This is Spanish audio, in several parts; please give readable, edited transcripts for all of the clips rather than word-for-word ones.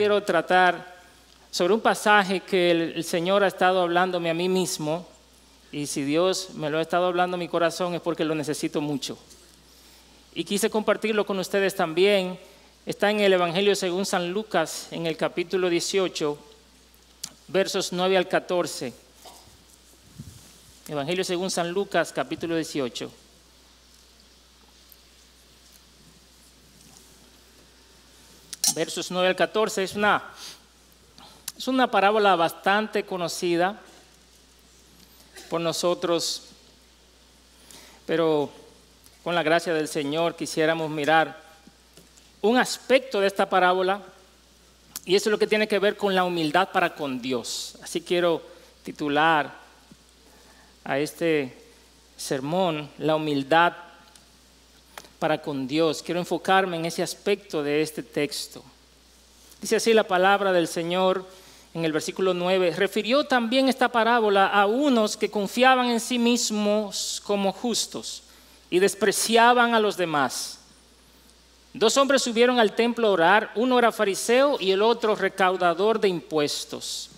quiero tratar sobre un pasaje que el Señor ha estado hablándome a mí mismo, y si Dios me lo ha estado hablando a mi corazón es porque lo necesito mucho. Y quise compartirlo con ustedes también. Está en el Evangelio según San Lucas, en el capítulo 18, versos 9 al 14. Evangelio según San Lucas, capítulo 18. Versos 9 al 14, es una parábola bastante conocida por nosotros, pero con la gracia del Señor quisiéramos mirar un aspecto de esta parábola, y eso es lo que tiene que ver con la humildad para con Dios. Así quiero titular a este sermón, la humildad para con Dios. Quiero enfocarme en ese aspecto de este texto. Dice así la palabra del Señor en el versículo 9. Refirió también esta parábola a unos que confiaban en sí mismos como justos y despreciaban a los demás. 2 hombres subieron al templo a orar, uno era fariseo y el otro recaudador de impuestos.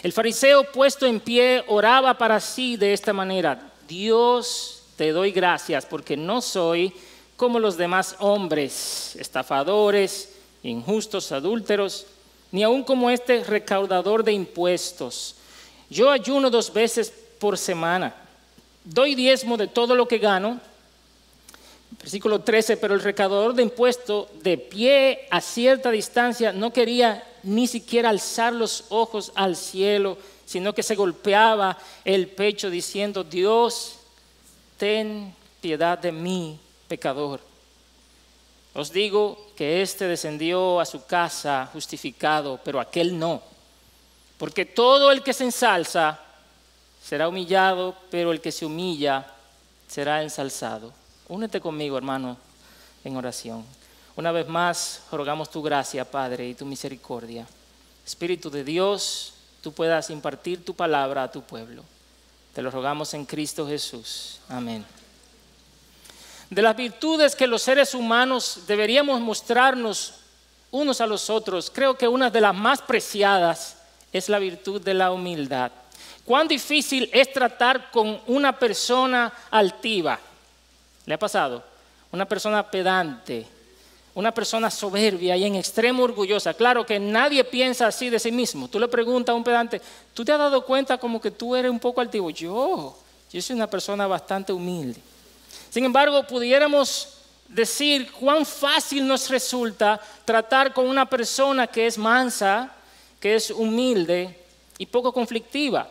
El fariseo, puesto en pie, oraba para sí de esta manera: Dios, te doy gracias porque no soy como los demás hombres, estafadores, injustos, adúlteros, ni aun como este recaudador de impuestos. Yo ayuno 2 veces por semana, doy diezmo de todo lo que gano. Versículo 13, pero el recaudador de impuestos, de pie a cierta distancia, no quería ni siquiera alzar los ojos al cielo, sino que se golpeaba el pecho diciendo: Dios, ten piedad de mí, pecador. Os digo que éste descendió a su casa justificado, pero aquel no. Porque todo el que se ensalza será humillado, pero el que se humilla será ensalzado. Únete conmigo, hermano, en oración. Una vez más, rogamos tu gracia, Padre, y tu misericordia. Espíritu de Dios, tú puedas impartir tu palabra a tu pueblo. Te lo rogamos en Cristo Jesús. Amén. De las virtudes que los seres humanos deberíamos mostrarnos unos a los otros, creo que una de las más preciadas es la virtud de la humildad. Cuán difícil es tratar con una persona altiva. ¿Le ha pasado? Una persona pedante, una persona soberbia y en extremo orgullosa. Claro que nadie piensa así de sí mismo. Tú le preguntas a un pedante: ¿tú te has dado cuenta como que tú eres un poco altivo? Yo soy una persona bastante humilde. Sin embargo, pudiéramos decir cuán fácil nos resulta tratar con una persona que es mansa, que es humilde y poco conflictiva.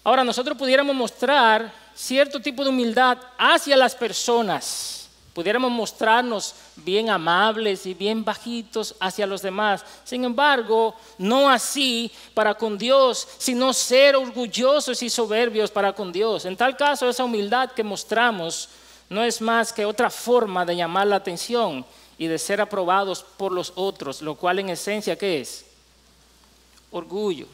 Ahora, nosotros pudiéramos mostrar cierto tipo de humildad hacia las personas. Pudiéramos mostrarnos bien amables y bien bajitos hacia los demás. Sin embargo, no así para con Dios, sino ser orgullosos y soberbios para con Dios. En tal caso, esa humildad que mostramos no es más que otra forma de llamar la atención y de ser aprobados por los otros, lo cual en esencia, ¿qué es? Orgullo.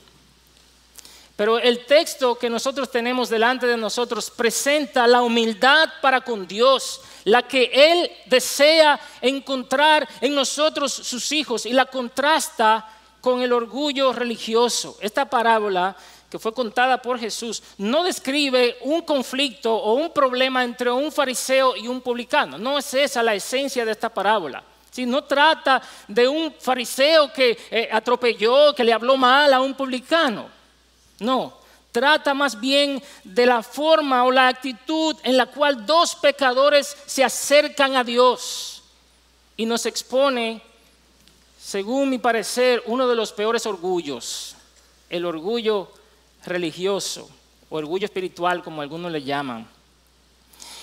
Pero el texto que nosotros tenemos delante de nosotros presenta la humildad para con Dios, la que Él desea encontrar en nosotros, sus hijos, y la contrasta con el orgullo religioso. Esta parábola que fue contada por Jesús no describe un conflicto o un problema entre un fariseo y un publicano. No es esa la esencia de esta parábola. ¿Sí? No trata de un fariseo que atropelló, que le habló mal a un publicano. No, trata más bien de la forma o la actitud en la cual 2 pecadores se acercan a Dios, y nos expone, según mi parecer, uno de los peores orgullos, el orgullo religioso o orgullo espiritual, como algunos le llaman.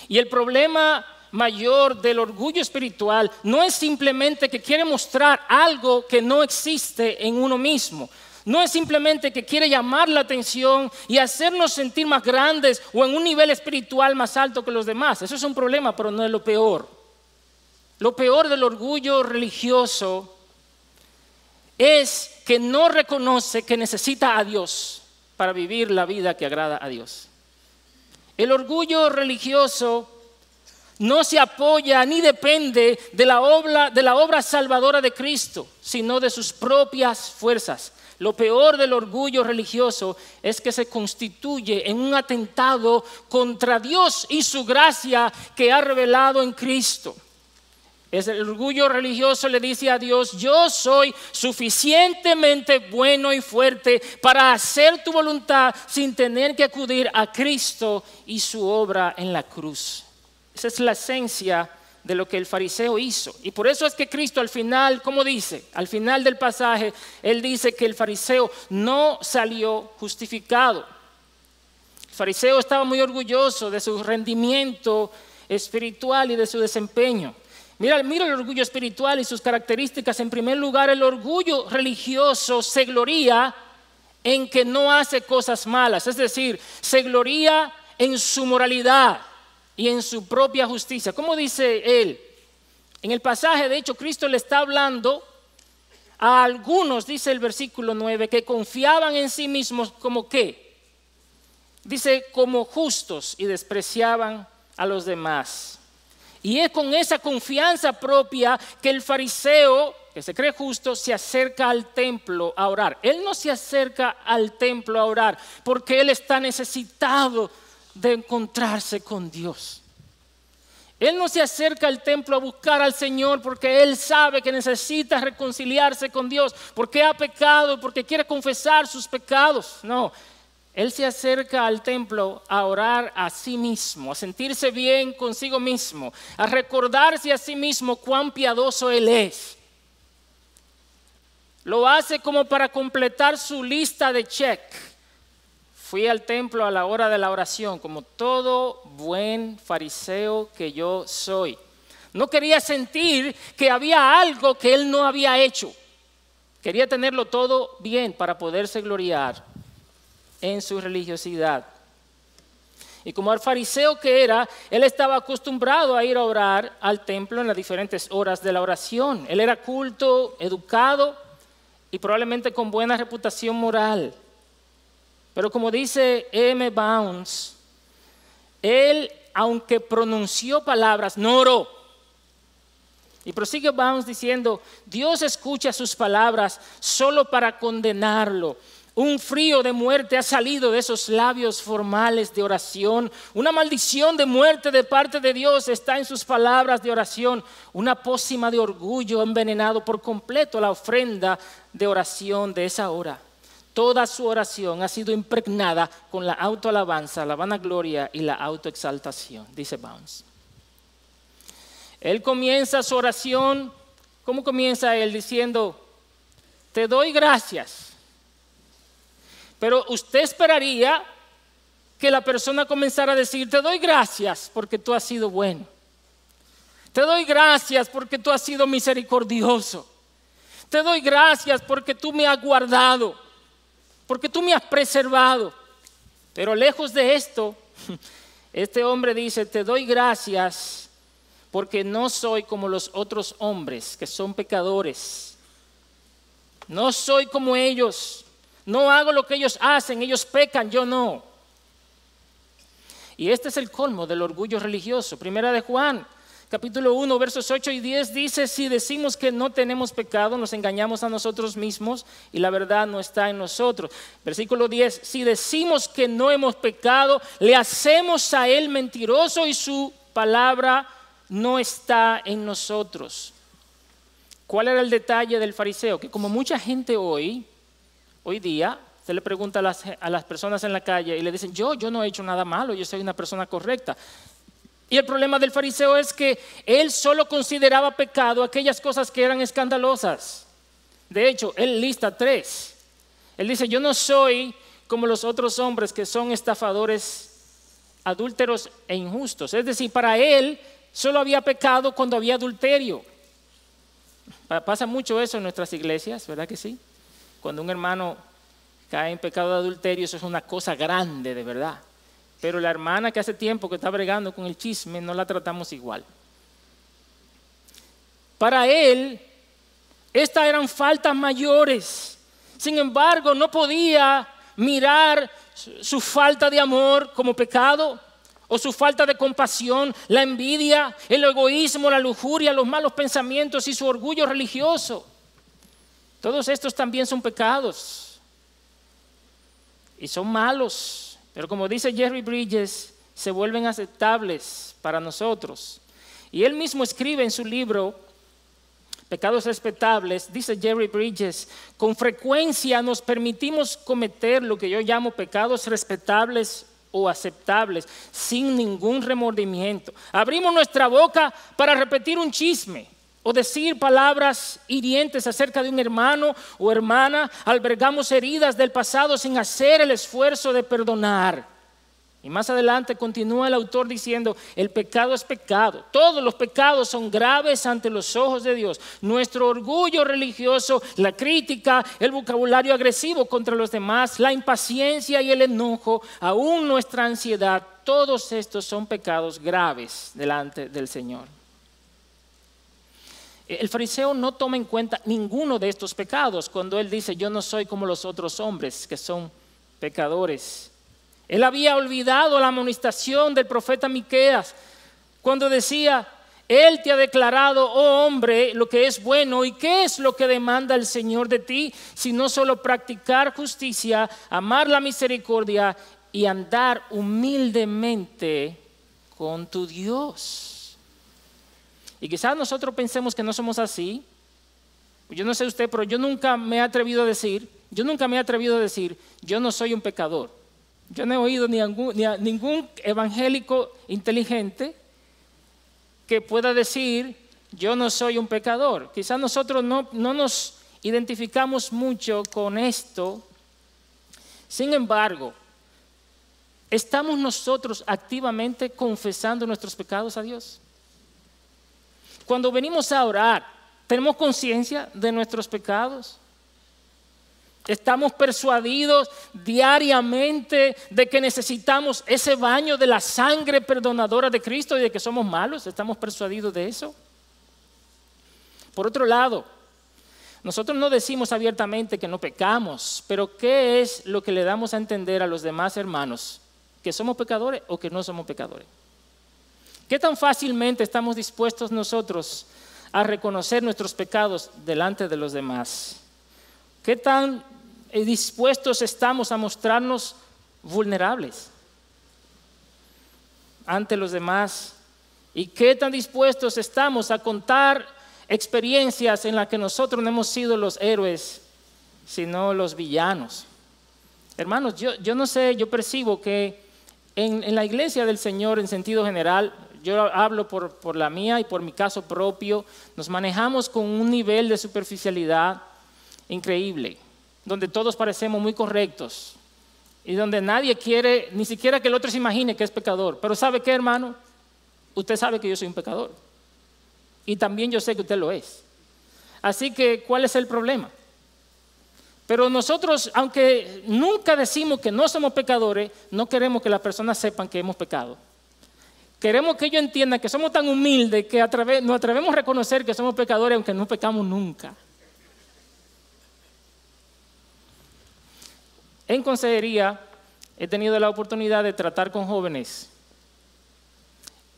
Y el problema mayor del orgullo espiritual no es simplemente que quiere mostrar algo que no existe en uno mismo. No es simplemente que quiere llamar la atención y hacernos sentir más grandes o en un nivel espiritual más alto que los demás. Eso es un problema, pero no es lo peor. Lo peor del orgullo religioso es que no reconoce que necesita a Dios para vivir la vida que agrada a Dios. El orgullo religioso no se apoya ni depende de la obra salvadora de Cristo, sino de sus propias fuerzas. Lo peor del orgullo religioso es que se constituye en un atentado contra Dios y su gracia que ha revelado en Cristo. El orgullo religioso le dice a Dios: yo soy suficientemente bueno y fuerte para hacer tu voluntad sin tener que acudir a Cristo y su obra en la cruz. Esa es la esencia de lo que el fariseo hizo. Y por eso es que Cristo al final, ¿cómo dice? Al final del pasaje, Él dice que el fariseo no salió justificado. El fariseo estaba muy orgulloso de su rendimiento espiritual y de su desempeño. Mira el orgullo espiritual y sus características. En primer lugar, el orgullo religioso se gloría en que no hace cosas malas. Es decir, se gloría en su moralidad y en su propia justicia. ¿Cómo dice él? En el pasaje, de hecho, Cristo le está hablando a algunos, dice el versículo 9, que confiaban en sí mismos como ¿qué? Dice, como justos, y despreciaban a los demás. Y es con esa confianza propia que el fariseo, que se cree justo, se acerca al templo a orar. Él no se acerca al templo a orar porque él está necesitado de encontrarse con Dios. Él no se acerca al templo a buscar al Señor porque él sabe que necesita reconciliarse con Dios, porque ha pecado, porque quiere confesar sus pecados. No, él se acerca al templo a orar a sí mismo, a sentirse bien consigo mismo, a recordarse a sí mismo cuán piadoso él es. Lo hace como para completar su lista de check. Fui al templo a la hora de la oración, como todo buen fariseo que yo soy. No quería sentir que había algo que él no había hecho. Quería tenerlo todo bien para poderse gloriar en su religiosidad. Y como el fariseo que era, él estaba acostumbrado a ir a orar al templo en las diferentes horas de la oración. Él era culto, educado y probablemente con buena reputación moral. Pero como dice M. Bounds, él, aunque pronunció palabras, no oró. Y prosigue Bounds diciendo: Dios escucha sus palabras solo para condenarlo. Un frío de muerte ha salido de esos labios formales de oración. Una maldición de muerte de parte de Dios está en sus palabras de oración. Una pócima de orgullo ha envenenado por completo la ofrenda de oración de esa hora. Toda su oración ha sido impregnada con la autoalabanza, la vanagloria y la autoexaltación, dice Bounds. Él comienza su oración, ¿cómo comienza él? Diciendo: te doy gracias. Pero usted esperaría que la persona comenzara a decir: te doy gracias porque tú has sido bueno. Te doy gracias porque tú has sido misericordioso. Te doy gracias porque tú me has guardado, porque tú me has preservado. Pero lejos de esto, este hombre dice: te doy gracias porque no soy como los otros hombres que son pecadores. No soy como ellos. No hago lo que ellos hacen, ellos pecan, yo no. Y este es el colmo del orgullo religioso. Primera de Juan, capítulo 1, versos 8 y 10 dice: si decimos que no tenemos pecado, nos engañamos a nosotros mismos y la verdad no está en nosotros. Versículo 10, si decimos que no hemos pecado, le hacemos a él mentiroso y su palabra no está en nosotros. ¿Cuál era el detalle del fariseo? Que como mucha gente hoy día, usted le pregunta a las personas en la calle y le dicen: yo no he hecho nada malo, yo soy una persona correcta. Y el problema del fariseo es que él solo consideraba pecado aquellas cosas que eran escandalosas. De hecho, él lista 3. Él dice: yo no soy como los otros hombres que son estafadores, adúlteros e injustos. Es decir, para él solo había pecado cuando había adulterio. Pasa mucho eso en nuestras iglesias, ¿verdad que sí? Cuando un hermano cae en pecado de adulterio, eso es una cosa grande, de verdad. Pero la hermana que hace tiempo que está bregando con el chisme, no la tratamos igual. Para él, estas eran faltas mayores. Sin embargo, no podía mirar su falta de amor como pecado o su falta de compasión, la envidia, el egoísmo, la lujuria, los malos pensamientos y su orgullo religioso. Todos estos también son pecados y son malos, pero como dice Jerry Bridges, se vuelven aceptables para nosotros. Y él mismo escribe en su libro Pecados Respetables, dice Jerry Bridges, con frecuencia nos permitimos cometer lo que yo llamo pecados respetables o aceptables, sin ningún remordimiento. Abrimos nuestra boca para repetir un chisme o decir palabras hirientes acerca de un hermano o hermana. Albergamos heridas del pasado sin hacer el esfuerzo de perdonar. Y más adelante continúa el autor diciendo, el pecado es pecado. Todos los pecados son graves ante los ojos de Dios. Nuestro orgullo religioso, la crítica, el vocabulario agresivo contra los demás, la impaciencia y el enojo, aún nuestra ansiedad, todos estos son pecados graves delante del Señor. El fariseo no toma en cuenta ninguno de estos pecados cuando él dice, yo no soy como los otros hombres que son pecadores. Él había olvidado la amonestación del profeta Miqueas cuando decía, Él te ha declarado, oh hombre, lo que es bueno. ¿Y qué es lo que demanda el Señor de ti? Sino solo practicar justicia, amar la misericordia y andar humildemente con tu Dios. Y quizás nosotros pensemos que no somos así. Yo no sé usted, pero yo nunca me he atrevido a decir, yo no soy un pecador. Yo no he oído ni a ningún evangélico inteligente que pueda decir, yo no soy un pecador. Quizás nosotros no nos identificamos mucho con esto. Sin embargo, ¿estamos nosotros activamente confesando nuestros pecados a Dios? Cuando venimos a orar, ¿tenemos conciencia de nuestros pecados? Estamos persuadidos diariamente de que necesitamos ese baño de la sangre perdonadora de Cristo y de que somos malos. ¿Estamos persuadidos de eso? Por otro lado, nosotros no decimos abiertamente que no pecamos, pero ¿qué es lo que le damos a entender a los demás hermanos? ¿Que somos pecadores o que no somos pecadores? ¿Qué tan fácilmente estamos dispuestos nosotros a reconocer nuestros pecados delante de los demás? ¿Qué tan dispuestos estamos a mostrarnos vulnerables ante los demás? ¿Y qué tan dispuestos estamos a contar experiencias en las que nosotros no hemos sido los héroes, sino los villanos? Hermanos, yo no sé, yo percibo que en la iglesia del Señor en sentido general, yo hablo por la mía y por mi caso propio, nos manejamos con un nivel de superficialidad increíble, donde todos parecemos muy correctos y donde nadie quiere ni siquiera que el otro se imagine que es pecador. Pero ¿sabe qué, hermano? Usted sabe que yo soy un pecador y también yo sé que usted lo es. Así que, ¿cuál es el problema? Pero nosotros, aunque nunca decimos que no somos pecadores, no queremos que las personas sepan que hemos pecado. Queremos que ellos entiendan que somos tan humildes que nos atrevemos a reconocer que somos pecadores aunque no pecamos nunca. En consejería he tenido la oportunidad de tratar con jóvenes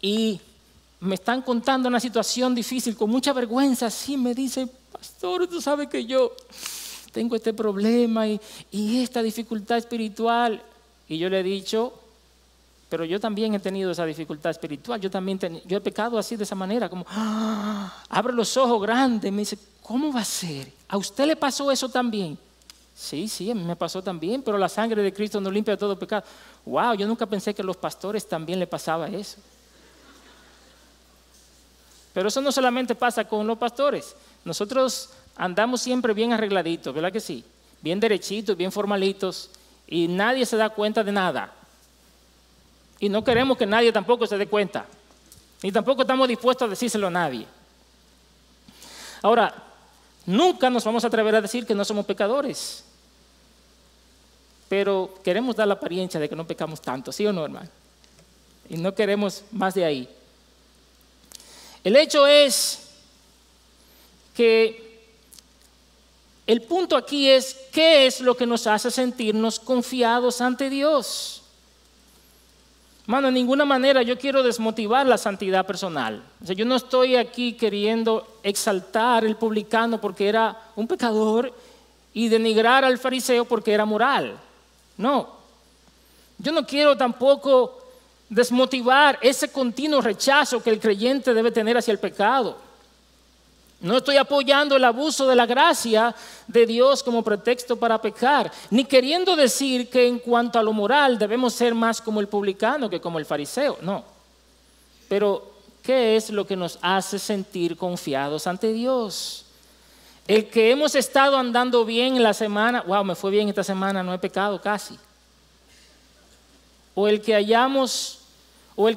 y me están contando una situación difícil con mucha vergüenza. Sí, me dicen, pastor, tú sabes que yo tengo este problema y esta dificultad espiritual. Y yo le he dicho, pero yo también he tenido esa dificultad espiritual. Yo he pecado así de esa manera, como abre los ojos grandes. Me dice, ¿cómo va a ser? ¿A usted le pasó eso también? Sí, a mí me pasó también, pero la sangre de Cristo nos limpia de todo pecado. Wow, yo nunca pensé que a los pastores también le pasaba eso. Pero eso no solamente pasa con los pastores. Nosotros andamos siempre bien arregladitos, ¿verdad que sí? Bien derechitos, bien formalitos, y nadie se da cuenta de nada. Y no queremos que nadie tampoco se dé cuenta, ni tampoco estamos dispuestos a decírselo a nadie. Ahora, nunca nos vamos a atrever a decir que no somos pecadores, pero queremos dar la apariencia de que no pecamos tanto, ¿sí o no, hermano? Y no queremos más de ahí. El hecho es que el punto aquí es, ¿qué es lo que nos hace sentirnos confiados ante Dios? Hermano, de ninguna manera yo quiero desmotivar la santidad personal. O sea, yo no estoy aquí queriendo exaltar el publicano porque era un pecador y denigrar al fariseo porque era moral. No. Yo no quiero tampoco desmotivar ese continuo rechazo que el creyente debe tener hacia el pecado. No estoy apoyando el abuso de la gracia de Dios como pretexto para pecar, ni queriendo decir que en cuanto a lo moral debemos ser más como el publicano que como el fariseo, no. Pero, ¿qué es lo que nos hace sentir confiados ante Dios? El que hemos estado andando bien en la semana, wow, me fue bien esta semana, no he pecado casi. O el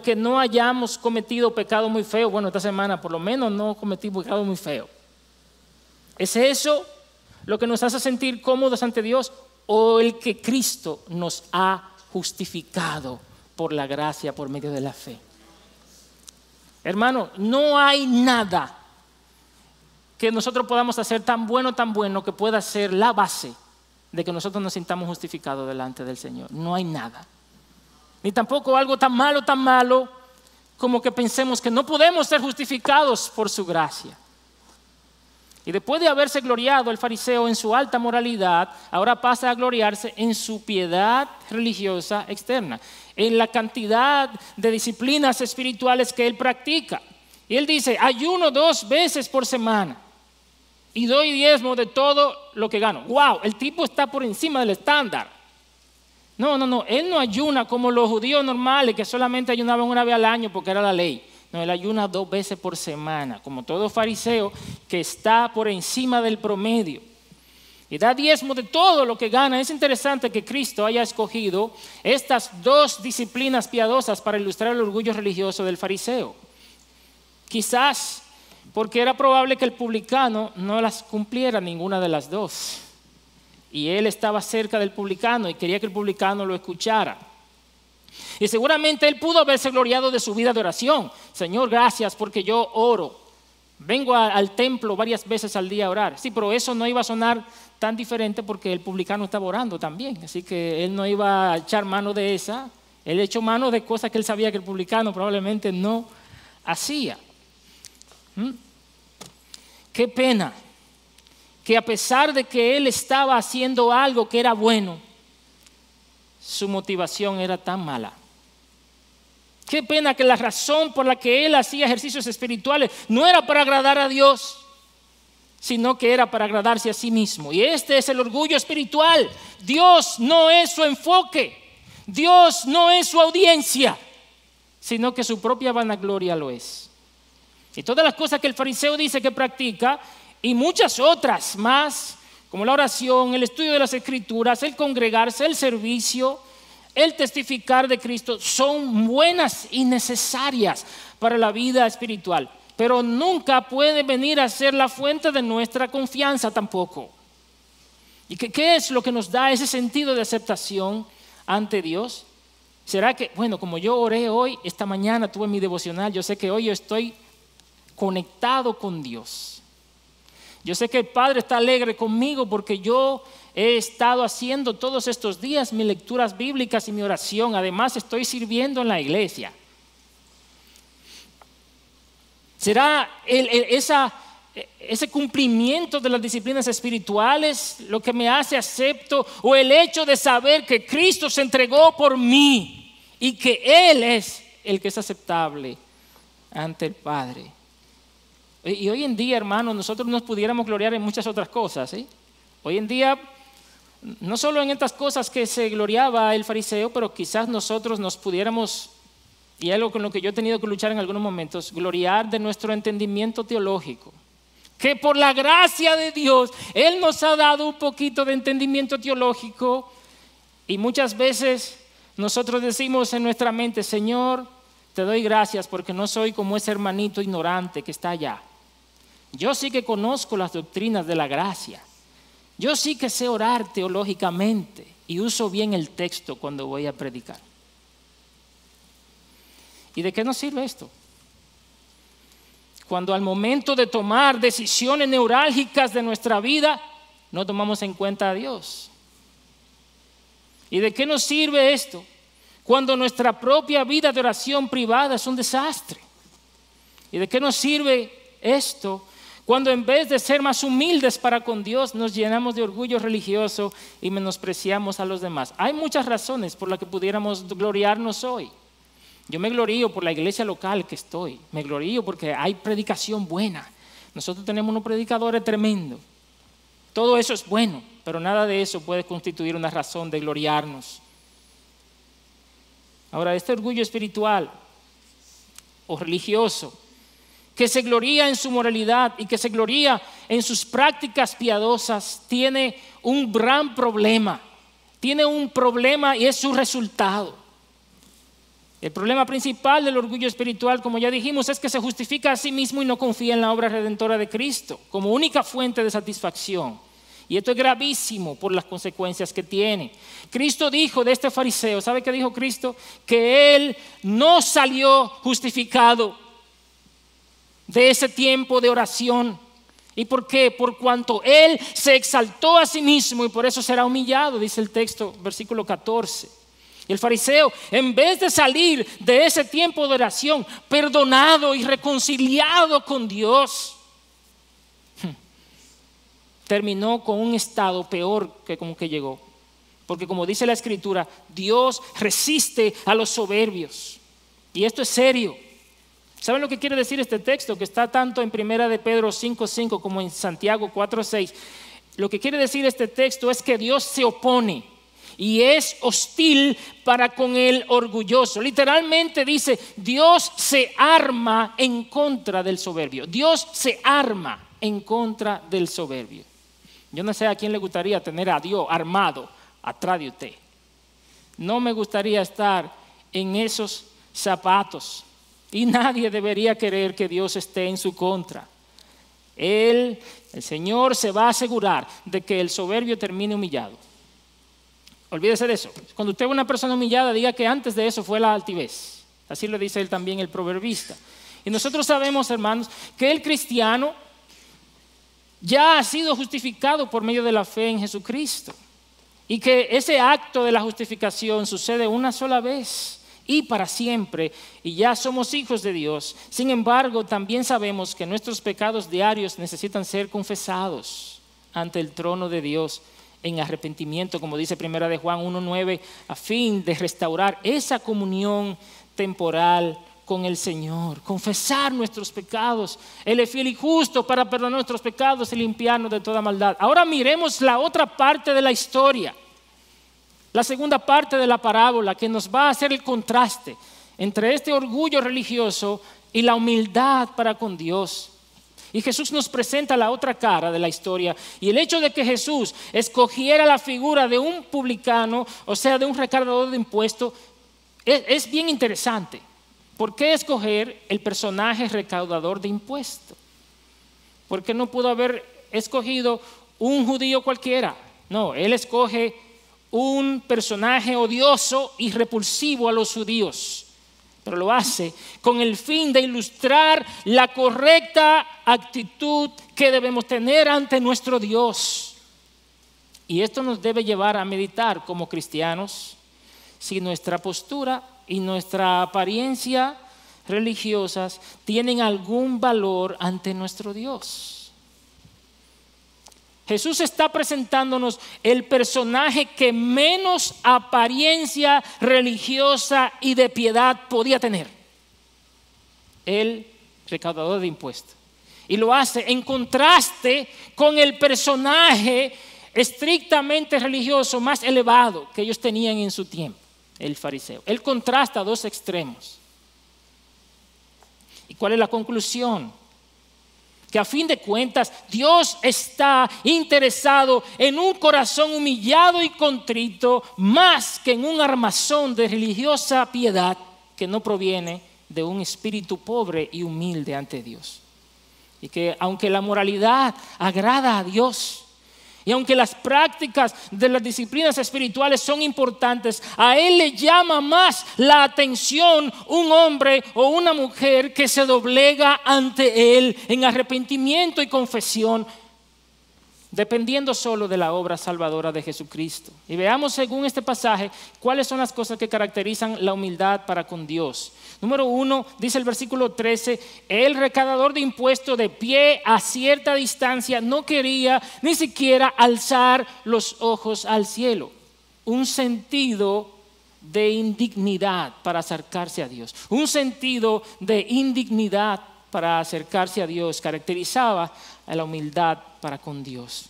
que no hayamos cometido pecado muy feo, bueno, esta semana por lo menos no cometí pecado muy feo. ¿Es eso lo que nos hace sentir cómodos ante Dios? ¿O el que Cristo nos ha justificado por la gracia, por medio de la fe? Hermano, no hay nada que nosotros podamos hacer tan bueno que pueda ser la base de que nosotros nos sintamos justificados delante del Señor. No hay nada. Ni tampoco algo tan malo como que pensemos que no podemos ser justificados por su gracia. Y después de haberse gloriado el fariseo en su alta moralidad, ahora pasa a gloriarse en su piedad religiosa externa, en la cantidad de disciplinas espirituales que él practica. Y él dice, ayuno 2 veces por semana y doy diezmo de todo lo que gano. ¡Wow! El tipo está por encima del estándar. No, él no ayuna como los judíos normales que solamente ayunaban una vez al año porque era la ley. No, él ayuna 2 veces por semana, como todo fariseo que está por encima del promedio. Y da diezmo de todo lo que gana. Es interesante que Cristo haya escogido estas 2 disciplinas piadosas para ilustrar el orgullo religioso del fariseo. Quizás porque era probable que el publicano no las cumpliera ninguna de las 2. Y él estaba cerca del publicano y quería que el publicano lo escuchara. Y seguramente él pudo haberse gloriado de su vida de oración. Señor, gracias porque yo oro. Vengo al templo varias veces al día a orar. Sí, pero eso no iba a sonar tan diferente porque el publicano estaba orando también. Así que él no iba a echar mano de esa. Él echó mano de cosas que él sabía que el publicano probablemente no hacía. Qué pena que a pesar de que él estaba haciendo algo que era bueno, su motivación era tan mala. Qué pena que la razón por la que él hacía ejercicios espirituales no era para agradar a Dios, sino que era para agradarse a sí mismo. Y este es el orgullo espiritual. Dios no es su enfoque, Dios no es su audiencia, sino que su propia vanagloria lo es. Y todas las cosas que el fariseo dice que practica, y muchas otras más, como la oración, el estudio de las Escrituras, el congregarse, el servicio, el testificar de Cristo, son buenas y necesarias para la vida espiritual, pero nunca pueden venir a ser la fuente de nuestra confianza tampoco. ¿Y qué es lo que nos da ese sentido de aceptación ante Dios? ¿Será que, bueno, como yo oré hoy, esta mañana tuve mi devocional, yo sé que hoy yo estoy conectado con Dios? Yo sé que el Padre está alegre conmigo porque yo he estado haciendo todos estos días mis lecturas bíblicas y mi oración. Además, estoy sirviendo en la iglesia. ¿Será ese cumplimiento de las disciplinas espirituales lo que me hace acepto? ¿O el hecho de saber que Cristo se entregó por mí y que Él es el que es aceptable ante el Padre? Y hoy en día, hermanos, nosotros nos pudiéramos gloriar en muchas otras cosas, ¿sí? Hoy en día, no solo en estas cosas que se gloriaba el fariseo, pero quizás nosotros nos pudiéramos, y algo con lo que yo he tenido que luchar en algunos momentos, gloriar de nuestro entendimiento teológico. Que por la gracia de Dios, Él nos ha dado un poquito de entendimiento teológico, y muchas veces nosotros decimos en nuestra mente, Señor, te doy gracias porque no soy como ese hermanito ignorante que está allá. Yo sí que conozco las doctrinas de la gracia. Yo sí que sé orar teológicamente y uso bien el texto cuando voy a predicar. ¿Y de qué nos sirve esto? Cuando al momento de tomar decisiones neurálgicas de nuestra vida, no tomamos en cuenta a Dios. ¿Y de qué nos sirve esto? cuando nuestra propia vida de oración privada es un desastre? ¿Y de qué nos sirve esto cuando en vez de ser más humildes para con Dios nos llenamos de orgullo religioso y menospreciamos a los demás? Hay muchas razones por las que pudiéramos gloriarnos hoy. Yo me glorío por la iglesia local que estoy, me glorío porque hay predicación buena. Nosotros tenemos unos predicadores tremendos. Todo eso es bueno, pero nada de eso puede constituir una razón de gloriarnos. Ahora, este orgullo espiritual o religioso que se gloría en su moralidad y que se gloría en sus prácticas piadosas tiene un gran problema. Tiene un problema y es su resultado. El problema principal del orgullo espiritual, como ya dijimos, es que se justifica a sí mismo y no confía en la obra redentora de Cristo como única fuente de satisfacción. Y esto es gravísimo por las consecuencias que tiene. Cristo dijo de este fariseo, ¿sabe qué dijo Cristo? Que él no salió justificado de ese tiempo de oración. ¿Y por qué? Por cuanto él se exaltó a sí mismo y por eso será humillado, dice el texto, versículo 14. Y el fariseo, en vez de salir de ese tiempo de oración perdonado y reconciliado con Dios, terminó con un estado peor que como que llegó. Porque como dice la Escritura, Dios resiste a los soberbios. Y esto es serio. ¿Saben lo que quiere decir este texto? Que está tanto en 1 de Pedro 5:5 como en Santiago 4:6. Lo que quiere decir este texto es que Dios se opone y es hostil para con el orgulloso. Literalmente dice, Dios se arma en contra del soberbio. Dios se arma en contra del soberbio. Yo no sé a quién le gustaría tener a Dios armado atrás de usted. No me gustaría estar en esos zapatos y nadie debería querer que Dios esté en su contra. El Señor se va a asegurar de que el soberbio termine humillado. Olvídese de eso. Cuando usted ve una persona humillada, diga que antes de eso fue la altivez. Así lo dice él también, el proverbista. Y nosotros sabemos, hermanos, que el cristiano ya ha sido justificado por medio de la fe en Jesucristo. Y que ese acto de la justificación sucede una sola vez y para siempre. Y ya somos hijos de Dios. Sin embargo, también sabemos que nuestros pecados diarios necesitan ser confesados ante el trono de Dios en arrepentimiento, como dice 1 de Juan 1:9, a fin de restaurar esa comunión temporal con el Señor, confesar nuestros pecados. Él es fiel y justo para perdonar nuestros pecados y limpiarnos de toda maldad. Ahora miremos la otra parte de la historia, la segunda parte de la parábola, que nos va a hacer el contraste entre este orgullo religioso y la humildad para con Dios. Y Jesús nos presenta la otra cara de la historia. Y el hecho de que Jesús escogiera la figura de un publicano, o sea, de un recaudador de impuestos, es bien interesante. ¿Por qué escoger el personaje recaudador de impuestos? ¿Por qué no pudo haber escogido un judío cualquiera? No, él escoge un personaje odioso y repulsivo a los judíos. Pero lo hace con el fin de ilustrar la correcta actitud que debemos tener ante nuestro Dios. Y esto nos debe llevar a meditar como cristianos si nuestra postura y nuestra apariencia religiosas tienen algún valor ante nuestro Dios. Jesús está presentándonos el personaje que menos apariencia religiosa y de piedad podía tener: el recaudador de impuestos. Y lo hace en contraste con el personaje estrictamente religioso más elevado que ellos tenían en su tiempo, el fariseo. Él contrasta dos extremos. ¿Y cuál es la conclusión? Que a fin de cuentas Dios está interesado en un corazón humillado y contrito más que en un armazón de religiosa piedad que no proviene de un espíritu pobre y humilde ante Dios. Y que aunque la moralidad agrada a Dios y aunque las prácticas de las disciplinas espirituales son importantes, a Él le llama más la atención un hombre o una mujer que se doblega ante Él en arrepentimiento y confesión dependiendo solo de la obra salvadora de Jesucristo. Y veamos según este pasaje cuáles son las cosas que caracterizan la humildad para con Dios. Número 1, dice el versículo 13, el recaudador de impuestos de pie a cierta distancia no quería ni siquiera alzar los ojos al cielo. Un sentido de indignidad para acercarse a Dios. Un sentido de indignidad para acercarse a Dios caracterizaba a la humildad para con Dios.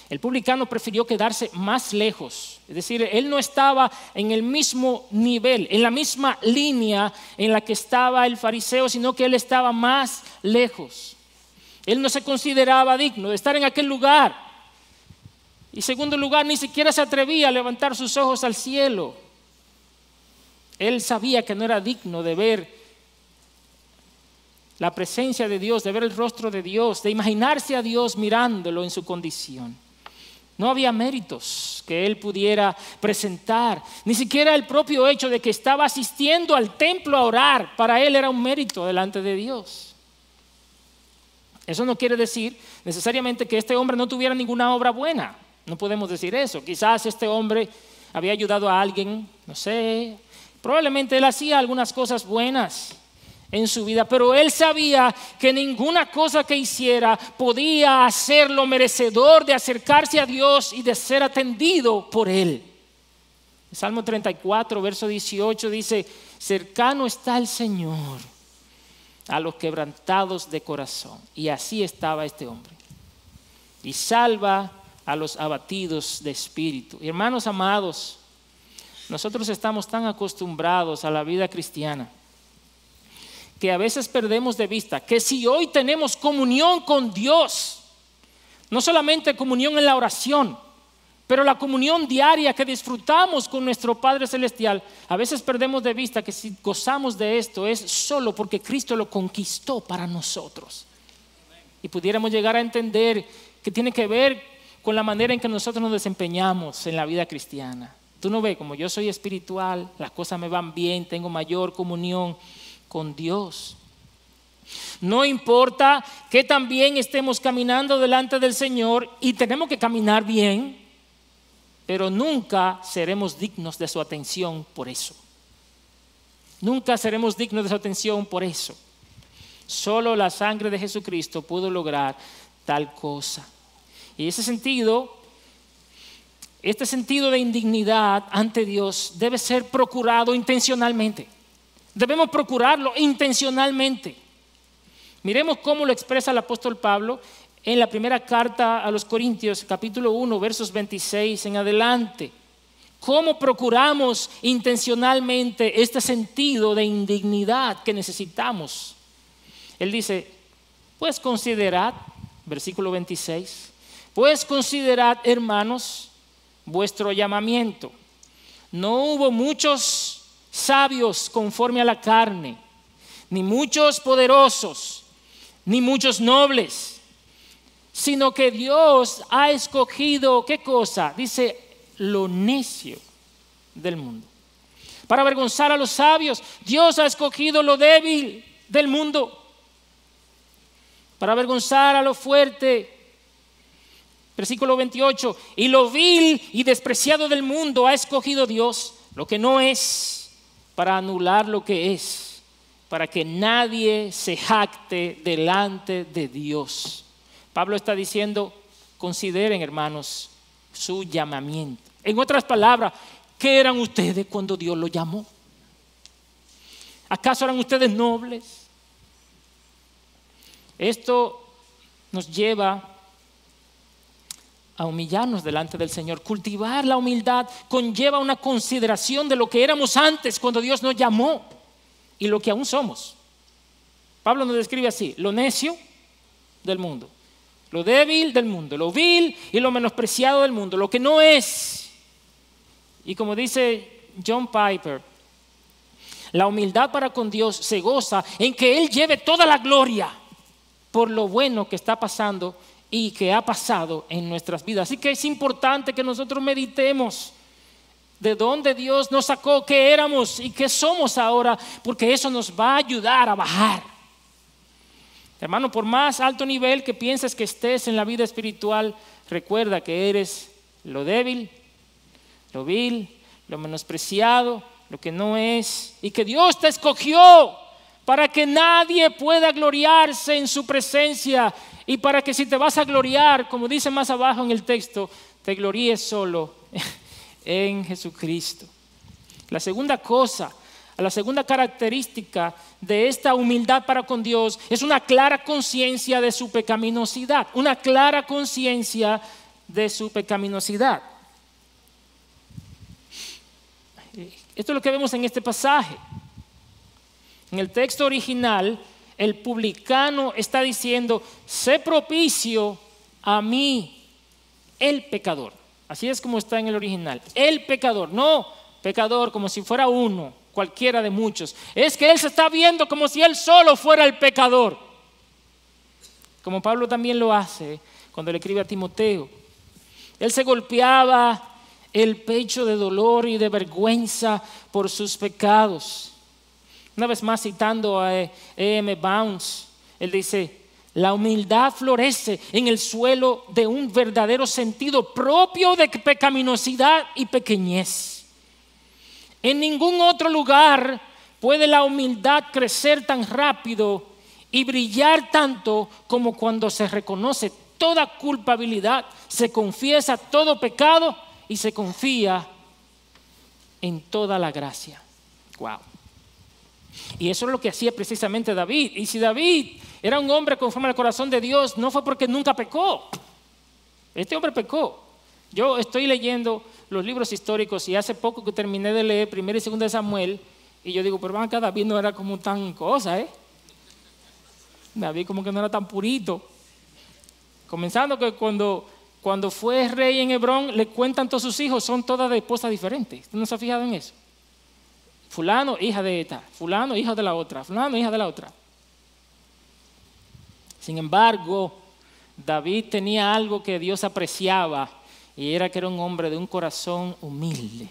El publicano prefirió quedarse más lejos, es decir, él no estaba en el mismo nivel, en la misma línea en la que estaba el fariseo, sino que él estaba más lejos. Él no se consideraba digno de estar en aquel lugar. Y en segundo lugar, ni siquiera se atrevía a levantar sus ojos al cielo. Él sabía que no era digno de ver la presencia de Dios, de ver el rostro de Dios, de imaginarse a Dios mirándolo en su condición. No había méritos que él pudiera presentar, ni siquiera el propio hecho de que estaba asistiendo al templo a orar, para él era un mérito delante de Dios. Eso no quiere decir necesariamente que este hombre no tuviera ninguna obra buena, no podemos decir eso. Quizás este hombre había ayudado a alguien, no sé, probablemente él hacía algunas cosas buenas en su vida, pero él sabía que ninguna cosa que hiciera podía hacerlo merecedor de acercarse a Dios y de ser atendido por él. El Salmo 34, verso 18 dice, cercano está el Señor a los quebrantados de corazón. Y así estaba este hombre. Y salva a los abatidos de espíritu. Y hermanos amados, nosotros estamos tan acostumbrados a la vida cristiana que a veces perdemos de vista que si hoy tenemos comunión con Dios, no solamente comunión en la oración, pero la comunión diaria que disfrutamos con nuestro Padre Celestial, a veces perdemos de vista que si gozamos de esto es solo porque Cristo lo conquistó para nosotros. Y pudiéramos llegar a entender que tiene que ver con la manera en que nosotros nos desempeñamos en la vida cristiana. Tú no ves, como yo soy espiritual, las cosas me van bien, tengo mayor comunión con Dios. No importa que también estemos caminando delante del Señor y tenemos que caminar bien, pero nunca seremos dignos de su atención por eso. Nunca seremos dignos de su atención por eso. Solo la sangre de Jesucristo pudo lograr tal cosa. Y este sentido de indignidad ante Dios debe ser procurado intencionalmente. Debemos procurarlo intencionalmente. Miremos cómo lo expresa el apóstol Pablo en la primera carta a los Corintios, capítulo 1, versos 26 en adelante. ¿Cómo procuramos intencionalmente este sentido de indignidad que necesitamos? Él dice, pues considerad, versículo 26, pues considerad, hermanos, vuestro llamamiento. No hubo muchos sabios conforme a la carne, ni muchos poderosos, ni muchos nobles, sino que Dios ha escogido, ¿qué cosa? Dice, lo necio del mundo. Para avergonzar a los sabios, Dios ha escogido lo débil del mundo. Para avergonzar a lo fuerte. Versículo 28, y lo vil y despreciado del mundo ha escogido Dios, lo que no es, para anular lo que es, para que nadie se jacte delante de Dios. Pablo está diciendo, consideren, hermanos, su llamamiento. En otras palabras, ¿qué eran ustedes cuando Dios los llamó? ¿Acaso eran ustedes nobles? Esto nos lleva a humillarnos delante del Señor. Cultivar la humildad conlleva una consideración de lo que éramos antes cuando Dios nos llamó y lo que aún somos. Pablo nos describe así, lo necio del mundo, lo débil del mundo, lo vil y lo menospreciado del mundo, lo que no es. Y como dice John Piper, la humildad para con Dios se goza en que Él lleve toda la gloria por lo bueno que está pasando y que ha pasado en nuestras vidas. Así que es importante que nosotros meditemos de dónde Dios nos sacó, qué éramos y qué somos ahora, porque eso nos va a ayudar a bajar. Hermano, por más alto nivel que pienses que estés en la vida espiritual, recuerda que eres lo débil, lo vil, lo menospreciado, lo que no es, y que Dios te escogió para que nadie pueda gloriarse en su presencia, y para que si te vas a gloriar, como dice más abajo en el texto, te gloríes solo en Jesucristo. La segunda característica de esta humildad para con Dios es una clara conciencia de su pecaminosidad. Una clara conciencia de su pecaminosidad. Esto es lo que vemos en este pasaje. En el texto original, el publicano está diciendo: sé propicio a mí, el pecador. Así es como está en el original. El pecador, no pecador como si fuera uno, cualquiera de muchos. Es que él se está viendo como si él solo fuera el pecador. Como Pablo también lo hace cuando le escribe a Timoteo. Él se golpeaba el pecho de dolor y de vergüenza por sus pecados. Una vez más, citando a E.M. Bounds, él dice: la humildad florece en el suelo de un verdadero sentido propio de pecaminosidad y pequeñez. En ningún otro lugar puede la humildad crecer tan rápido y brillar tanto como cuando se reconoce toda culpabilidad, se confiesa todo pecado y se confía en toda la gracia. Wow. Y eso es lo que hacía precisamente David. Y si David era un hombre conforme al corazón de Dios, no fue porque nunca pecó. Este hombre pecó. Yo estoy leyendo los libros históricos y hace poco que terminé de leer 1 y 2 de Samuel, y yo digo, pero acá David no era como tan cosa, David como que no era tan purito. Comenzando que cuando fue rey en Hebrón, le cuentan todos sus hijos, son todas de esposas diferentes. ¿Usted no se ha fijado en eso? Fulano, hija de esta, fulano, hija de la otra, fulano, hija de la otra. Sin embargo, David tenía algo que Dios apreciaba, y era que era un hombre de un corazón humilde,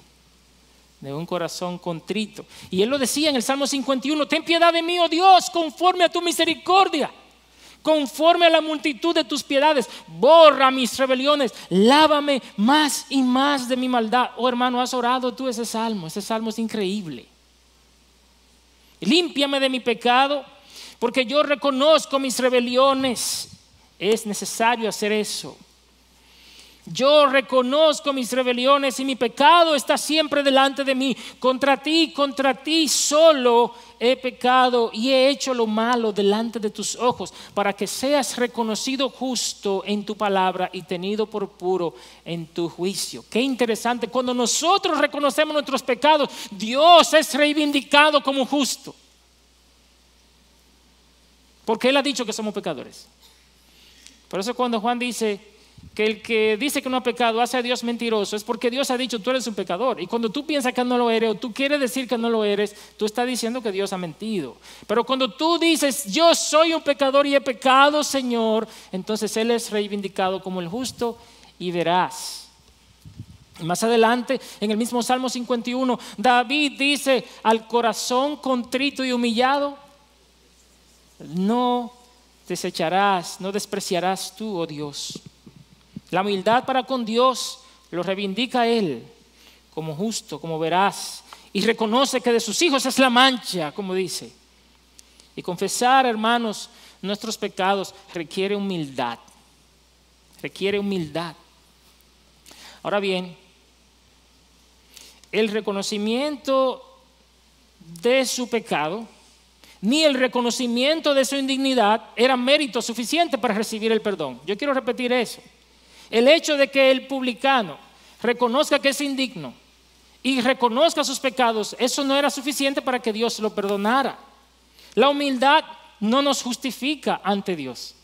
de un corazón contrito. Y él lo decía en el Salmo 51, ten piedad de mí, oh Dios, conforme a tu misericordia, conforme a la multitud de tus piedades, borra mis rebeliones, lávame más y más de mi maldad. Oh hermano, ¿has orado tú ese salmo? Ese salmo es increíble. Límpiame de mi pecado, porque yo reconozco mis rebeliones. Es necesario hacer eso. Yo reconozco mis rebeliones y mi pecado está siempre delante de mí. Contra ti solo he pecado y he hecho lo malo delante de tus ojos, para que seas reconocido justo en tu palabra y tenido por puro en tu juicio. Qué interesante, cuando nosotros reconocemos nuestros pecados, Dios es reivindicado como justo, porque Él ha dicho que somos pecadores. Por eso cuando Juan dice que el que dice que no ha pecado hace a Dios mentiroso, es porque Dios ha dicho tú eres un pecador. Y cuando tú piensas que no lo eres, o tú quieres decir que no lo eres, tú estás diciendo que Dios ha mentido. Pero cuando tú dices yo soy un pecador y he pecado, Señor, entonces Él es reivindicado como el justo y veraz. Más adelante, en el mismo Salmo 51, David dice: al corazón contrito y humillado no desecharás, no despreciarás tú, oh Dios. La humildad para con Dios lo reivindica a Él como justo, como veraz, y reconoce que de sus hijos es la mancha, como dice. Y confesar, hermanos, nuestros pecados requiere humildad. Requiere humildad. Ahora bien, el reconocimiento de su pecado ni el reconocimiento de su indignidad era mérito suficiente para recibir el perdón. Yo quiero repetir eso. El hecho de que el publicano reconozca que es indigno y reconozca sus pecados, eso no era suficiente para que Dios lo perdonara. La humildad no nos justifica ante Dios.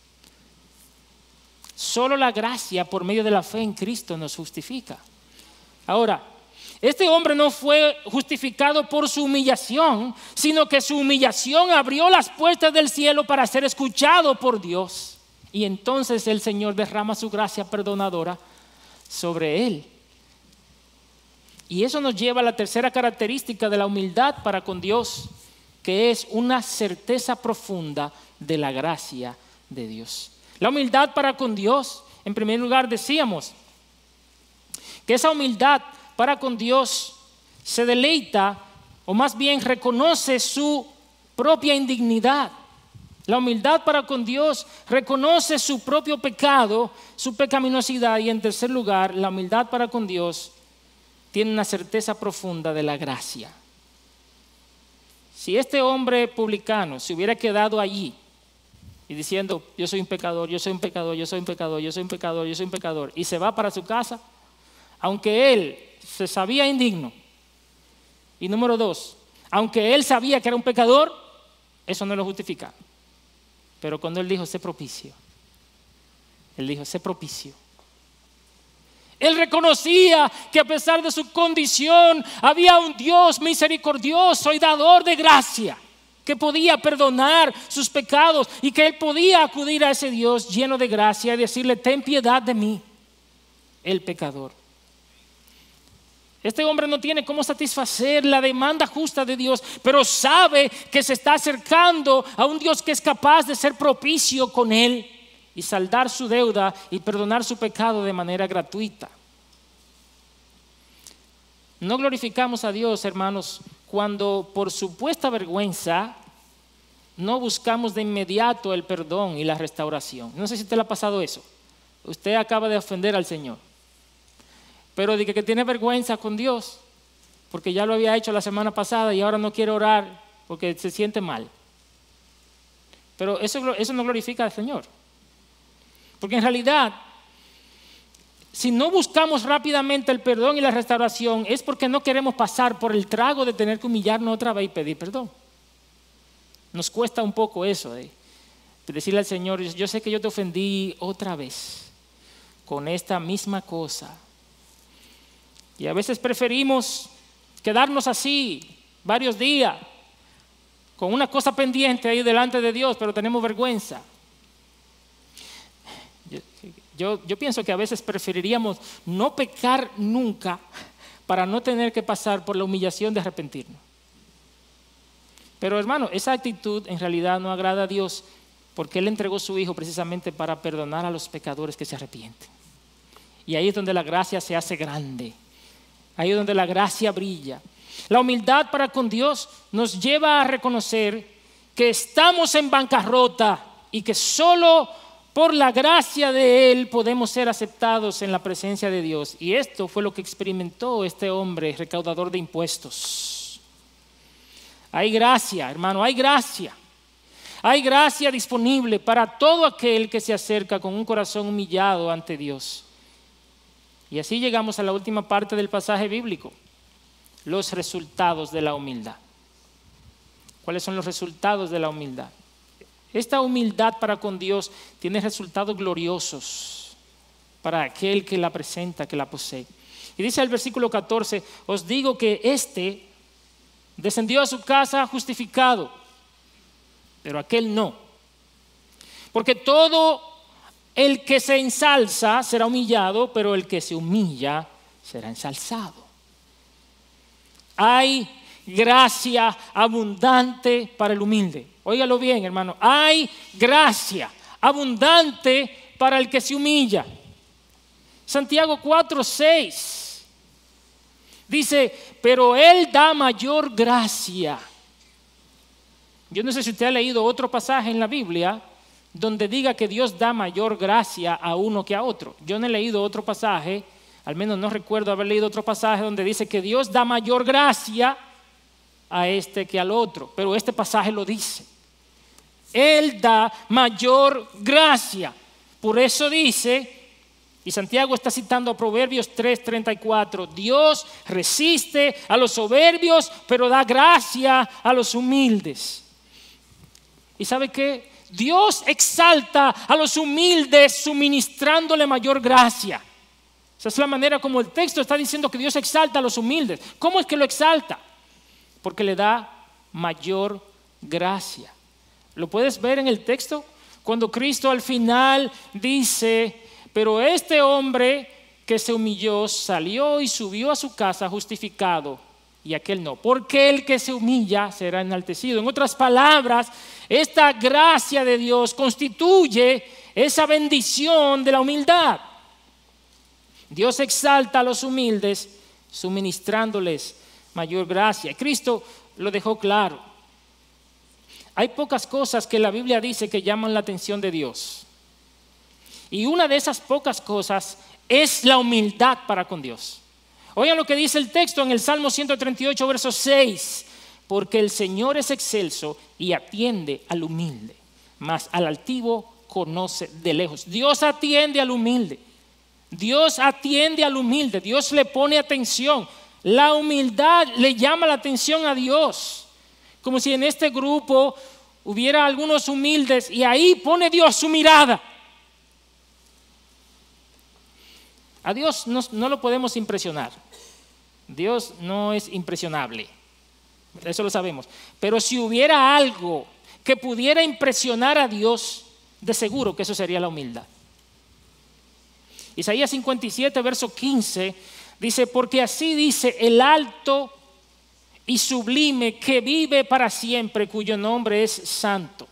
Solo la gracia por medio de la fe en Cristo nos justifica. Ahora, este hombre no fue justificado por su humillación, sino que su humillación abrió las puertas del cielo para ser escuchado por Dios. Y entonces el Señor derrama su gracia perdonadora sobre él. Y eso nos lleva a la tercera característica de la humildad para con Dios, que es una certeza profunda de la gracia de Dios. La humildad para con Dios, en primer lugar decíamos que esa humildad para con Dios se deleita, o más bien reconoce su propia indignidad. La humildad para con Dios reconoce su propio pecado, su pecaminosidad, y en tercer lugar, la humildad para con Dios tiene una certeza profunda de la gracia. Si este hombre publicano se hubiera quedado allí y diciendo, yo soy un pecador, yo soy un pecador, yo soy un pecador, yo soy un pecador, yo soy un pecador, y se va para su casa, aunque él se sabía indigno, y número dos, aunque él sabía que era un pecador, eso no lo justifica. Pero cuando él dijo, sé propicio, él dijo, sé propicio. Él reconocía que a pesar de su condición había un Dios misericordioso y dador de gracia, que podía perdonar sus pecados y que él podía acudir a ese Dios lleno de gracia y decirle, ten piedad de mí, el pecador. Este hombre no tiene cómo satisfacer la demanda justa de Dios, pero sabe que se está acercando a un Dios que es capaz de ser propicio con él y saldar su deuda y perdonar su pecado de manera gratuita. No glorificamos a Dios, hermanos, cuando por supuesta vergüenza no buscamos de inmediato el perdón y la restauración. No sé si te le ha pasado eso. Usted acaba de ofender al Señor, pero dice que tiene vergüenza con Dios porque ya lo había hecho la semana pasada y ahora no quiere orar porque se siente mal. Pero eso no glorifica al Señor. Porque en realidad, si no buscamos rápidamente el perdón y la restauración, es porque no queremos pasar por el trago de tener que humillarnos otra vez y pedir perdón. Nos cuesta un poco eso, decirle al Señor, yo sé que yo te ofendí otra vez con esta misma cosa. Y a veces preferimos quedarnos así varios días con una cosa pendiente ahí delante de Dios, pero tenemos vergüenza. Yo pienso que a veces preferiríamos no pecar nunca para no tener que pasar por la humillación de arrepentirnos. Pero hermano, esa actitud en realidad no agrada a Dios porque Él entregó a su Hijo precisamente para perdonar a los pecadores que se arrepienten. Y ahí es donde la gracia se hace grande. Ahí es donde la gracia brilla. La humildad para con Dios nos lleva a reconocer que estamos en bancarrota y que solo por la gracia de Él podemos ser aceptados en la presencia de Dios. Y esto fue lo que experimentó este hombre recaudador de impuestos. Hay gracia, hermano, hay gracia. Hay gracia disponible para todo aquel que se acerca con un corazón humillado ante Dios. Y así llegamos a la última parte del pasaje bíblico, los resultados de la humildad. ¿Cuáles son los resultados de la humildad? Esta humildad para con Dios tiene resultados gloriosos para aquel que la presenta, que la posee. Y dice el versículo 14, os digo que éste descendió a su casa justificado, pero aquel no. Porque todo el que se ensalza será humillado, pero el que se humilla será ensalzado. Hay gracia abundante para el humilde. Óigalo bien, hermano. Hay gracia abundante para el que se humilla. Santiago 4:6 dice, pero Él da mayor gracia. Yo no sé si usted ha leído otro pasaje en la Biblia donde diga que Dios da mayor gracia a uno que a otro. Yo no he leído otro pasaje, al menos no recuerdo haber leído otro pasaje donde dice que Dios da mayor gracia a este que al otro, pero este pasaje lo dice. Él da mayor gracia. Por eso dice, y Santiago está citando a Proverbios 3:34, Dios resiste a los soberbios, pero da gracia a los humildes. ¿Y sabe qué? Dios exalta a los humildes suministrándole mayor gracia. Esa es la manera como el texto está diciendo que Dios exalta a los humildes. ¿Cómo es que lo exalta? Porque le da mayor gracia. ¿Lo puedes ver en el texto? Cuando Cristo al final dice, pero este hombre que se humilló salió y subió a su casa justificado y aquel no. Porque el que se humilla será enaltecido. En otras palabras, esta gracia de Dios constituye esa bendición de la humildad. Dios exalta a los humildes, suministrándoles mayor gracia. Cristo lo dejó claro. Hay pocas cosas que la Biblia dice que llaman la atención de Dios. Y una de esas pocas cosas es la humildad para con Dios. Oigan lo que dice el texto en el Salmo 138, verso 6. Porque el Señor es excelso y atiende al humilde, mas al altivo conoce de lejos. Dios atiende al humilde. Dios atiende al humilde. Dios le pone atención. La humildad le llama la atención a Dios. Como si en este grupo hubiera algunos humildes y ahí pone Dios su mirada. A Dios no lo podemos impresionar. Dios no es impresionable. Eso lo sabemos. Pero si hubiera algo que pudiera impresionar a Dios, de seguro que eso sería la humildad. Isaías 57, verso 15, dice: porque así dice el alto y sublime que vive para siempre, cuyo nombre es santo.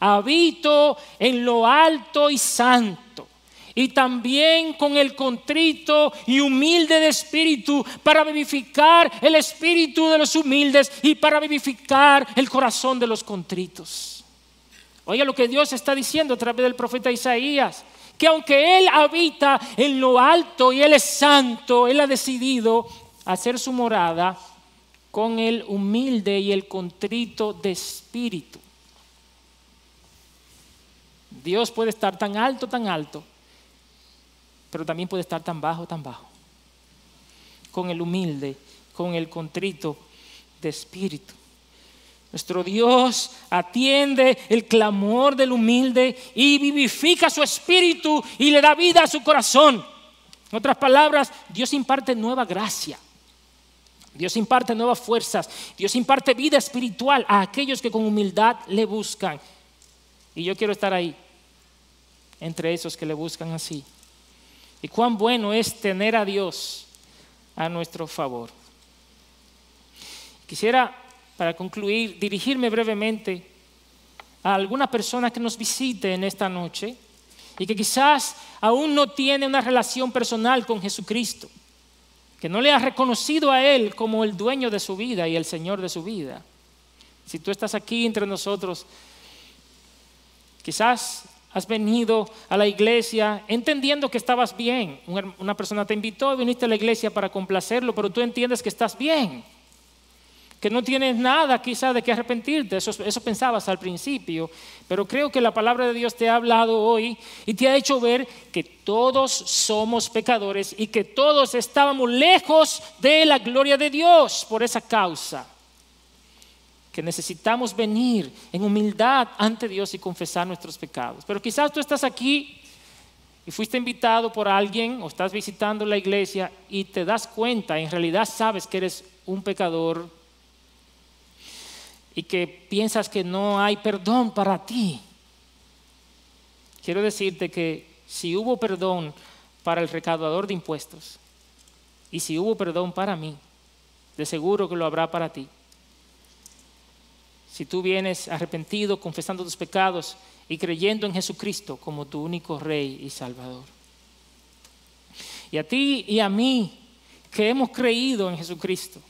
Habito en lo alto y santo, y también con el contrito y humilde de espíritu, para vivificar el espíritu de los humildes y para vivificar el corazón de los contritos. Oiga lo que Dios está diciendo a través del profeta Isaías, que aunque Él habita en lo alto y Él es santo, Él ha decidido hacer su morada con el humilde y el contrito de espíritu. Dios puede estar tan alto, pero también puede estar tan bajo, con el humilde, con el contrito de espíritu. Nuestro Dios atiende el clamor del humilde y vivifica su espíritu y le da vida a su corazón. En otras palabras, Dios imparte nueva gracia. Dios imparte nuevas fuerzas. Dios imparte vida espiritual a aquellos que con humildad le buscan. Y yo quiero estar ahí, entre esos que le buscan así. Y cuán bueno es tener a Dios a nuestro favor. Quisiera, para concluir, dirigirme brevemente a alguna persona que nos visite en esta noche y que quizás aún no tiene una relación personal con Jesucristo, que no le ha reconocido a Él como el dueño de su vida y el Señor de su vida. Si tú estás aquí entre nosotros, quizás has venido a la iglesia entendiendo que estabas bien. Una persona te invitó y viniste a la iglesia para complacerlo, pero tú entiendes que estás bien, que no tienes nada quizás de qué arrepentirte. Eso pensabas al principio, pero creo que la palabra de Dios te ha hablado hoy y te ha hecho ver que todos somos pecadores y que todos estábamos lejos de la gloria de Dios. Por esa causa que necesitamos venir en humildad ante Dios y confesar nuestros pecados. Pero quizás tú estás aquí y fuiste invitado por alguien o estás visitando la iglesia y te das cuenta, en realidad sabes que eres un pecador y que piensas que no hay perdón para ti. Quiero decirte que si hubo perdón para el recaudador de impuestos y si hubo perdón para mí, de seguro que lo habrá para ti. Si tú vienes arrepentido, confesando tus pecados y creyendo en Jesucristo como tu único Rey y Salvador. Y a ti y a mí que hemos creído en Jesucristo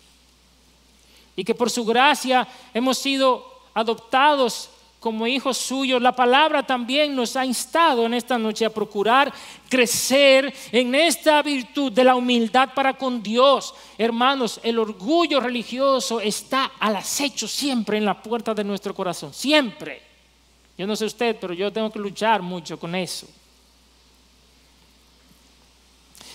y que por su gracia hemos sido adoptados como hijos suyos, la palabra también nos ha instado en esta noche a procurar crecer en esta virtud de la humildad para con Dios. Hermanos, el orgullo religioso está al acecho siempre en la puerta de nuestro corazón, siempre. Yo no sé usted, pero yo tengo que luchar mucho con eso.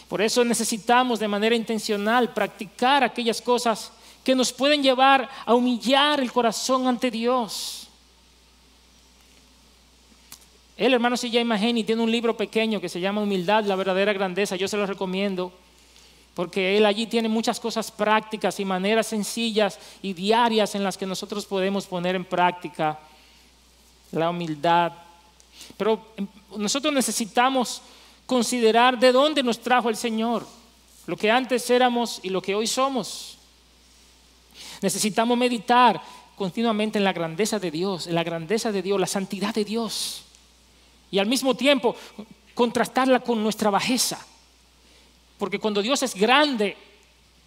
Por eso necesitamos de manera intencional practicar aquellas cosas que nos pueden llevar a humillar el corazón ante Dios. El hermano C.J. Mahaney tiene un libro pequeño que se llama Humildad, la verdadera grandeza. Yo se lo recomiendo porque él allí tiene muchas cosas prácticas y maneras sencillas y diarias en las que nosotros podemos poner en práctica la humildad. Pero nosotros necesitamos considerar de dónde nos trajo el Señor, lo que antes éramos y lo que hoy somos. Necesitamos meditar continuamente en la grandeza de Dios, la santidad de Dios. Y al mismo tiempo contrastarla con nuestra bajeza. Porque cuando Dios es grande,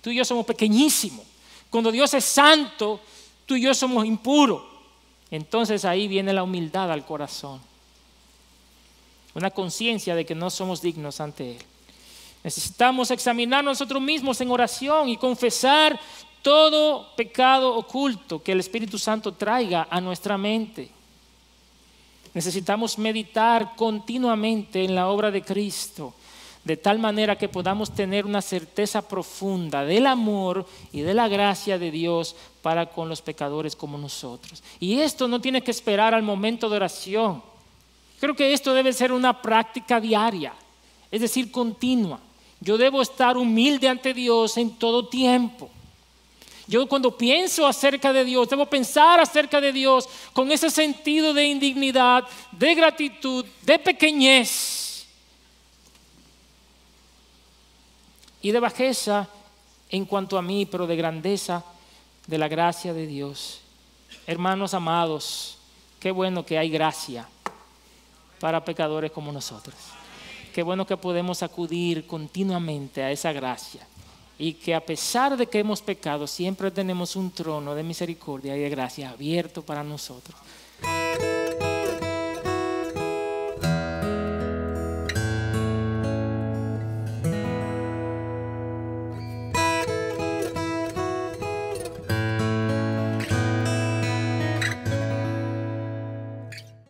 tú y yo somos pequeñísimos. Cuando Dios es santo, tú y yo somos impuros. Entonces ahí viene la humildad al corazón. Una conciencia de que no somos dignos ante Él. Necesitamos examinar nosotros mismos en oración y confesar todo pecado oculto que el Espíritu Santo traiga a nuestra mente. Necesitamos meditar continuamente en la obra de Cristo, de tal manera que podamos tener una certeza profunda del amor y de la gracia de Dios para con los pecadores como nosotros. Y esto no tiene que esperar al momento de oración. Creo que esto debe ser una práctica diaria, es decir, continua. Yo debo estar humilde ante Dios en todo tiempo. Yo cuando pienso acerca de Dios, debo pensar acerca de Dios con ese sentido de indignidad, de gratitud, de pequeñez y de bajeza en cuanto a mí, pero de grandeza de la gracia de Dios. Hermanos amados, qué bueno que hay gracia para pecadores como nosotros. Qué bueno que podemos acudir continuamente a esa gracia y que a pesar de que hemos pecado, siempre tenemos un trono de misericordia y de gracia abierto para nosotros.